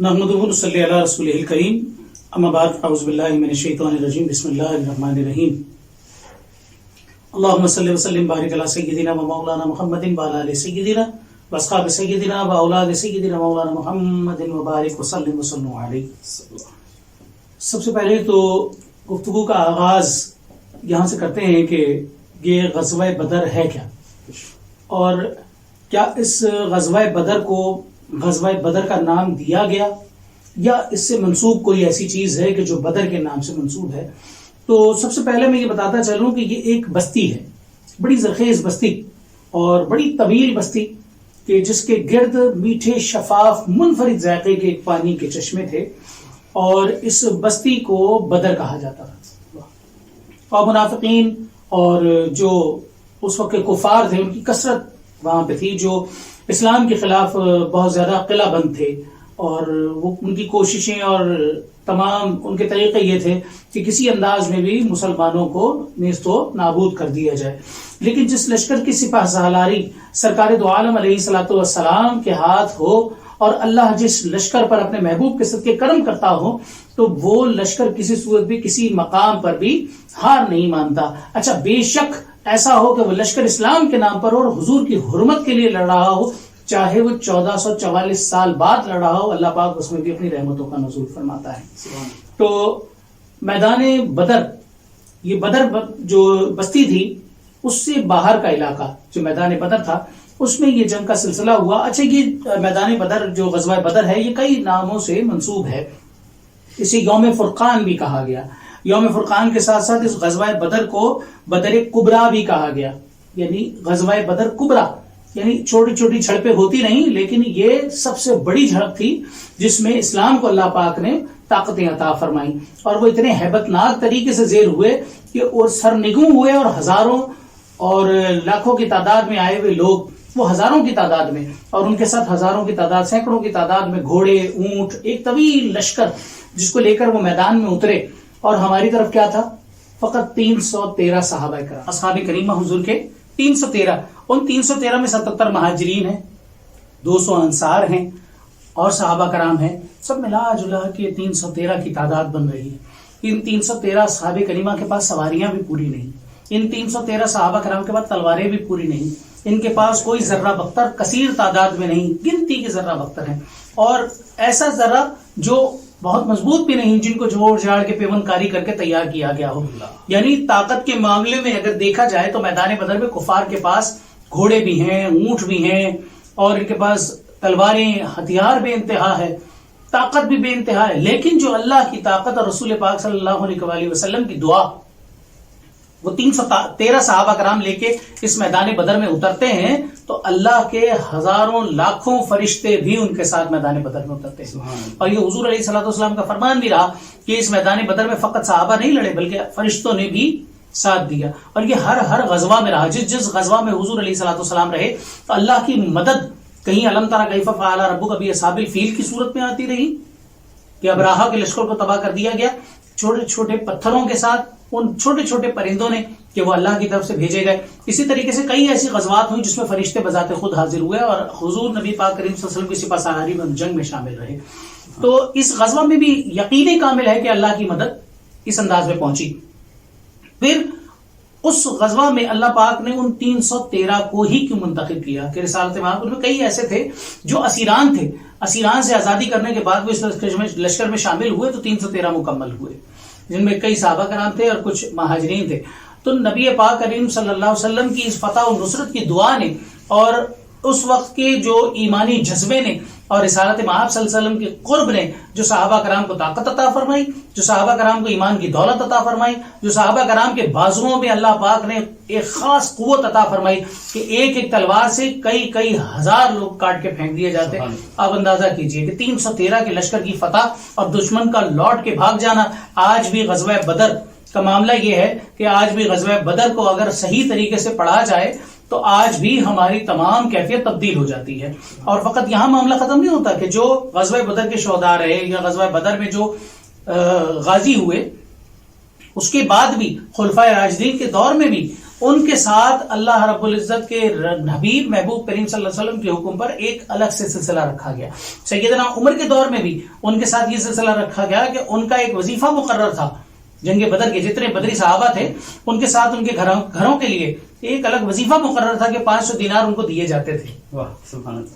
نحمدہ ونصلی علی رسولہ الکریم اما بعد اعوذ باللہ من الشیطان الرجیم بسم اللہ الرحمن الرحیم اللہم صلی وسلم بارک علی سیدنا و مولانا محمد وعلی آل سیدنا واصحاب سیدنا و اولاد سیدنا مولانا محمد وبارک وسلم علیہ. سب سے پہلے تو گفتگو کا آغاز یہاں سے کرتے ہیں کہ یہ غزوہ بدر ہے کیا، اور کیا اس غزوہ بدر کو غزوہ بدر کا نام دیا گیا یا اس سے منسوب کوئی ایسی چیز ہے کہ جو بدر کے نام سے منسوب ہے. تو سب سے پہلے میں یہ بتاتا چلوں کہ یہ ایک بستی ہے، بڑی زرخیز بستی اور بڑی طویل بستی کہ جس کے گرد میٹھے شفاف منفرد ذائقے کے پانی کے چشمے تھے، اور اس بستی کو بدر کہا جاتا تھا. اور منافقین اور جو اس وقت کے کفار تھے ان کی کثرت وہاں پہ تھی، جو اسلام کے خلاف بہت زیادہ قلعہ بند تھے، اور وہ ان کی کوششیں اور تمام ان کے طریقے یہ تھے کہ کسی انداز میں بھی مسلمانوں کو نیست و نابود کر دیا جائے. لیکن جس لشکر کی سپہ سالاری سرکار دو عالم علیہ الصلوۃ والسلام کے ہاتھ ہو، اور اللہ جس لشکر پر اپنے محبوب کے صدقے کرم کرتا ہو، تو وہ لشکر کسی صورت بھی کسی مقام پر بھی ہار نہیں مانتا. اچھا، بے شک ایسا ہو کہ وہ لشکر اسلام کے نام پر اور حضور کی حرمت کے لیے لڑ رہا ہو، چاہے وہ 1444 سال بعد لڑ رہا ہو، اللہ پاک اس میں بھی اپنی رحمتوں کا نزول فرماتا ہے. تو میدان بدر، یہ بدر جو بستی تھی اس سے باہر کا علاقہ جو میدان بدر تھا، اس میں یہ جنگ کا سلسلہ ہوا. اچھا، یہ میدان بدر جو غزوہ بدر ہے یہ کئی ناموں سے منسوب ہے. اسے یوم فرقان بھی کہا گیا. یوم فرقان کے ساتھ ساتھ اس غزوہ بدر کو بدر کبریٰ بھی کہا گیا، یعنی غزوہ بدر کبریٰ، یعنی چھوٹی چھوٹی جھڑپیں ہوتی نہیں، لیکن یہ سب سے بڑی جھڑپ تھی جس میں اسلام کو اللہ پاک نے طاقتیں عطا فرمائیں، اور وہ اتنے ہیبت ناک طریقے سے زیر ہوئے کہ اور سرنگوں ہوئے، اور ہزاروں اور لاکھوں کی تعداد میں آئے ہوئے لوگ، وہ ہزاروں کی تعداد میں، اور ان کے ساتھ ہزاروں کی تعداد، سینکڑوں کی تعداد میں گھوڑے، اونٹ، ایک طویل لشکر جس کو لے کر وہ میدان میں اترے. اور ہماری طرف کیا تھا؟ فقط 313 صحابہ کرام، اصحاب کریمہ حضور کے 313. ان 313 میں 77 مہاجرین ہیں، 200 انصار ہیں، اور صحابہ کرام ہیں. سب ملا جلا کے 313 کی تعداد بن رہی ہے. ان 313 صحابہ کریمہ کے پاس سواریاں بھی پوری نہیں، ان 313 صحابہ کرام کے پاس تلواریں بھی پوری نہیں، ان کے پاس کوئی ذرہ بختر کثیر تعداد میں نہیں، گنتی کے ذرہ بختر ہیں، اور ایسا ذرہ جو بہت مضبوط بھی نہیں، جن کو جوڑ جاڑ کے پیوند کاری کر کے تیار کیا گیا ہو. یعنی طاقت کے معاملے میں اگر دیکھا جائے تو میدان بدر میں کفار کے پاس گھوڑے بھی ہیں، اونٹ بھی ہیں، اور ان کے پاس تلواریں، ہتھیار بے انتہا ہے، طاقت بھی بے انتہا ہے. لیکن جو اللہ کی طاقت اور رسول پاک صلی اللہ علیہ وآلہ وسلم کی دعا، وہ 313 صحابہ کرام لے کے اس میدان بدر میں اترتے ہیں تو اللہ کے ہزاروں لاکھوں فرشتے بھی ان کے ساتھ میدان بدر میں اترتے ہیں. اور یہ حضور علیہ الصلوۃ والسلام کا فرمان بھی رہا کہ اس میدان بدر میں فقط صحابہ نہیں لڑے بلکہ فرشتوں نے بھی ساتھ دیا. اور یہ ہر غزوہ میں رہا. جس غزوہ میں حضور علیہ الصلوۃ والسلام رہے تو اللہ کی مدد کہیں علم تری کیف فعل ربک باصحاب الفیل کی صورت میں آتی رہی کہ ابراہا کے لشکر کو تباہ کر دیا گیا چھوٹے چھوٹے پتھروں کے ساتھ، ان چھوٹے چھوٹے پرندوں نے کہ وہ اللہ کی طرف سے بھیجے گئے. اسی طریقے سے کئی ایسی غزوات ہوئی جس میں فرشتے بذات خود حاضر ہوئے اور حضور نبی پاک کریم صلی اللہ علیہ وسلم کی سپہ سالاری میں جنگ میں شامل رہے. تو اس غزوہ میں بھی یقین کامل ہے کہ اللہ کی مدد اس انداز میں پہنچی. پھر اس غزوہ میں اللہ پاک نے ان 313 کو ہی کیوں منتخب کیا کہ رسالت مآب؟ ان میں کئی ایسے تھے جو اسیران تھے، اسیران سے آزادی کرنے کے بعد وہ اس لشکر میں شامل ہوئے تو 313 مکمل ہوئے، جن میں کئی صحابہ کرام تھے اور کچھ مہاجرین تھے. تو نبی پاک کریم صلی اللہ علیہ وسلم کی اس فتح و نصرت کی دعا نے اور اس وقت کے جو ایمانی جذبے نے اور رسالت مآب صلی اللہ علیہ وسلم کے قرب نے جو صحابہ کرام کو طاقت عطا فرمائی، جو صحابہ کرام کو ایمان کی دولت عطا فرمائی، جو صحابہ کرام کے بازوؤں میں اللہ پاک نے ایک خاص قوت عطا فرمائی کہ ایک ایک تلوار سے کئی ہزار لوگ کاٹ کے پھینک دیے جاتے. آپ اندازہ کیجئے کہ 313 کے لشکر کی فتح اور دشمن کا لوٹ کے بھاگ جانا. آج بھی غزوہ بدر کا معاملہ یہ ہے کہ آج بھی غزوہ بدر کو اگر صحیح طریقے سے پڑھا جائے تو آج بھی ہماری تمام کیفیت تبدیل ہو جاتی ہے. اور فقط یہاں معاملہ ختم نہیں ہوتا کہ جو غزوہ بدر کے شہداء رہے یا غزوہ بدر میں جو غازی ہوئے، اس کے بعد بھی خلفائے راشدین کے دور میں بھی ان کے ساتھ اللہ رب العزت کے حبیب محبوب کریم صلی اللہ علیہ وسلم کے حکم پر ایک الگ سے سلسلہ رکھا گیا. سیدنا عمر کے دور میں بھی ان کے ساتھ یہ سلسلہ رکھا گیا کہ ان کا ایک وظیفہ مقرر تھا. جنگ بدر کے جتنے بدری صحابہ تھے ان کے ساتھ ان کے گھروں کے لیے ایک الگ وظیفہ مقرر تھا کہ 500 دینار ان کو دیے جاتے تھے.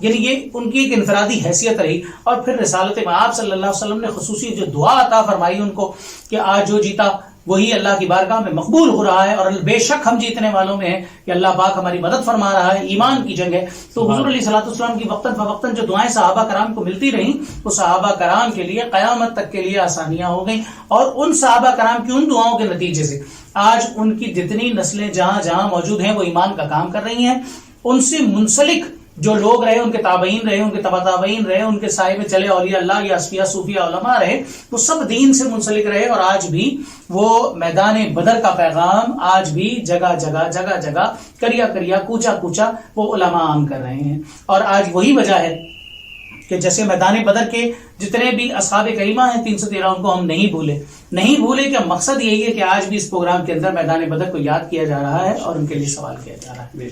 یعنی یہ ان کی ایک انفرادی حیثیت رہی. اور پھر رسالت میں آپ صلی اللہ علیہ وسلم نے خصوصی جو دعا عطا فرمائی ان کو کہ آج جو جیتا وہی اللہ کی بارگاہ میں مقبول ہو رہا ہے، اور بے شک ہم جیتنے والوں میں ہیں کہ اللہ پاک ہماری مدد فرما رہا ہے، ایمان کی جنگ ہے. تو حضور علیہ الصلوۃ والسلام کی وقتاً فوقتاً جو دعائیں صحابہ کرام کو ملتی رہیں وہ صحابہ کرام کے لیے قیامت تک کے لیے آسانیاں ہو گئیں. اور ان صحابہ کرام کی ان دعاؤں کے نتیجے سے آج ان کی جتنی نسلیں جہاں جہاں موجود ہیں وہ ایمان کا کام کر رہی ہیں. ان سے منسلک جو لوگ رہے، ان کے تابعین رہے، ان کے تبع تابعین رہے، ان کے سائے میں چلے اولیاء اللہ یا اصفیاء صوفیاء علماء رہے، وہ سب دین سے منسلک رہے. اور آج بھی وہ میدان بدر کا پیغام آج بھی جگہ جگہ کریا کریا کوچا کوچا وہ علماء عام کر رہے ہیں. اور آج وہی وجہ ہے کہ جیسے میدان بدر کے جتنے بھی اصحاب کریمہ ہیں 313 ان کو ہم نہیں بھولے کہ مقصد یہی ہے کہ آج بھی اس پروگرام کے اندر میدان بدر کو یاد کیا جا رہا ہے اور ان کے لیے سوال کیا جا رہا ہے.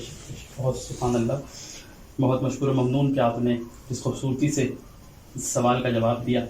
بہت سبحان اللہ، بہت مشکور و ممنون کہ آپ نے اس خوبصورتی سے اس سوال کا جواب دیا.